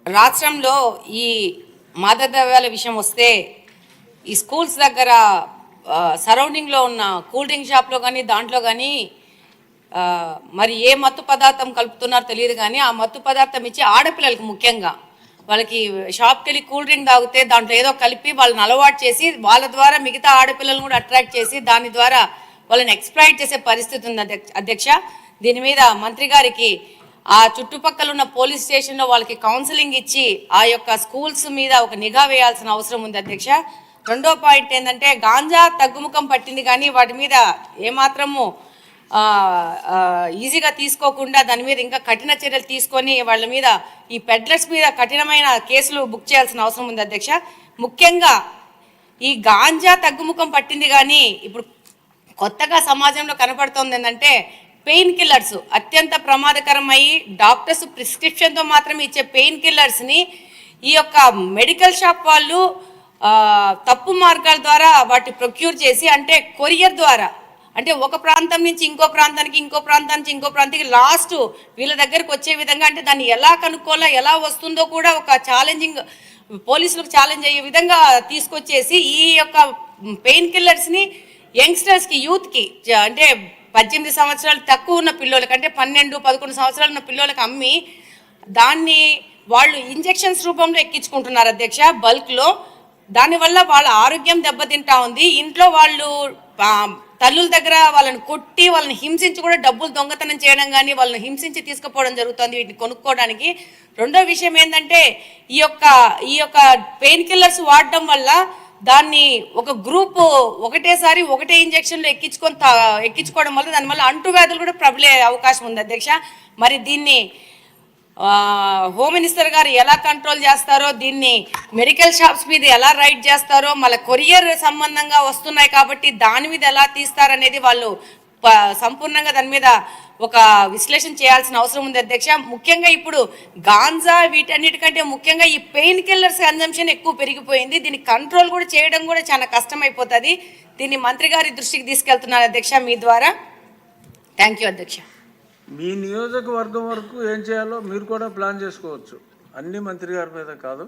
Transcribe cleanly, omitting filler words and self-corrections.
రాష్ట్రంలో ఈ మాదక ద్రవ్యాల విషయం వస్తే ఈ స్కూల్స్ దగ్గర సరౌండింగ్లో ఉన్న కూల్ డ్రింక్ షాప్లో కానీ దాంట్లో కానీ మరి ఏ మత్తు పదార్థం కలుపుతున్నారో తెలియదు కానీ ఆ మత్తు పదార్థం ఇచ్చి ఆడపిల్లలకి ముఖ్యంగా వాళ్ళకి షాప్కి వెళ్ళి కూల్ డ్రింక్ తాగితే దాంట్లో ఏదో కలిపి వాళ్ళని అలవాటు చేసి వాళ్ళ ద్వారా మిగతా ఆడపిల్లలను కూడా అట్రాక్ట్ చేసి దాని ద్వారా వాళ్ళని ఎక్స్‌ప్లాయిట్ చేసే పరిస్థితి ఉంది అధ్యక్ష. దీని మీద మంత్రి గారికి ఆ చుట్టుపక్కల ఉన్న పోలీస్ స్టేషన్లో వాళ్ళకి కౌన్సిలింగ్ ఇచ్చి ఆ యొక్క స్కూల్స్ మీద ఒక నిఘా వేయాల్సిన అవసరం ఉంది అధ్యక్ష. రెండో పాయింట్ ఏంటంటే గాంజా తగ్గుముఖం పట్టింది కానీ వాటి మీద ఏమాత్రము ఈజీగా తీసుకోకుండా దాని మీద ఇంకా కఠిన చర్యలు తీసుకొని వాళ్ళ మీద ఈ పెడ్లర్స్ మీద కఠినమైన కేసులు బుక్ చేయాల్సిన అవసరం ఉంది అధ్యక్ష. ముఖ్యంగా ఈ గాంజా తగ్గుముఖం పట్టింది కానీ ఇప్పుడు కొత్తగా సమాజంలో కనపడుతోంది ఏంటంటే పెయిన్ కిల్లర్స్ అత్యంత ప్రమాదకరమయ్యి డాక్టర్స్ ప్రిస్క్రిప్షన్తో మాత్రమే ఇచ్చే పెయిన్ కిల్లర్స్ని ఈ యొక్క మెడికల్ షాప్ వాళ్ళు తప్పు మార్గాల ద్వారా వాటి ప్రొక్యూర్ చేసి అంటే కొరియర్ ద్వారా అంటే ఒక ప్రాంతం నుంచి ఇంకో ప్రాంతానికి ఇంకో ప్రాంతం నుంచి ఇంకో ప్రాంతానికి లాస్ట్ వీళ్ళ దగ్గరకు వచ్చే విధంగా అంటే దాన్ని ఎలా కనుక్కోవాలో ఎలా వస్తుందో కూడా ఒక ఛాలెంజింగ్ పోలీసులకు ఛాలెంజ్ అయ్యే విధంగా తీసుకొచ్చేసి ఈ యొక్క పెయిన్ కిల్లర్స్ని యంగ్స్టర్స్కి యూత్కి అంటే 18 సంవత్సరాలు తక్కువ ఉన్న పిల్లలకి అంటే 12-11 సంవత్సరాలు ఉన్న పిల్లలకి అమ్మి దాన్ని వాళ్ళు ఇంజెక్షన్స్ రూపంలో ఎక్కించుకుంటున్నారు అధ్యక్ష బల్క్లో. దానివల్ల వాళ్ళ ఆరోగ్యం దెబ్బతింటా ఉంది. ఇంట్లో వాళ్ళు తల్లుల దగ్గర వాళ్ళని కొట్టి వాళ్ళని హింసించి కూడా డబ్బులు దొంగతనం చేయడం కానీ వాళ్ళని హింసించి తీసుకుపోవడం జరుగుతుంది వీటిని కొనుక్కోవడానికి. రెండో విషయం ఏంటంటే ఈ యొక్క పెయిన్ కిల్లర్స్ వాడడం వల్ల దాన్ని ఒక గ్రూప్ ఒకటేసారి ఒకటే ఇంజెక్షన్లో ఎక్కించుకోవడం వల్ల దానివల్ల అంటువ్యాధులు కూడా ప్రబలే అవకాశం ఉంది అధ్యక్ష. మరి దీన్ని హోమ్ మినిస్టర్ గారు ఎలా కంట్రోల్ చేస్తారో దీన్ని మెడికల్ షాప్స్ మీద ఎలా రైడ్ చేస్తారో మళ్ళీ కొరియర్ సంబంధంగా వస్తున్నాయి కాబట్టి దాని మీద ఎలా తీస్తారనేది వాళ్ళు సంపూర్ణంగా దాని మీద ఒక విశ్లేషణ చేయాల్సిన అవసరం ఉంది అధ్యక్ష. ముఖ్యంగా ఇప్పుడు గాంజా వీటన్నిటికంటే ముఖ్యంగా ఈ పెయిన్ కిల్లర్స్ కన్జంప్షన్ ఎక్కువ పెరిగిపోయింది. దీన్ని కంట్రోల్ కూడా చేయడం కూడా చాలా కష్టమైపోతుంది. దీన్ని మంత్రి గారి దృష్టికి తీసుకెళ్తున్నారు అధ్యక్ష మీ ద్వారా. థ్యాంక్ యూ అధ్యక్ష. మీ నియోజకవర్గం వరకు ఏం చేయాలో మీరు కూడా ప్లాన్ చేసుకోవచ్చు, అన్ని మంత్రి గారి మీద కాదు.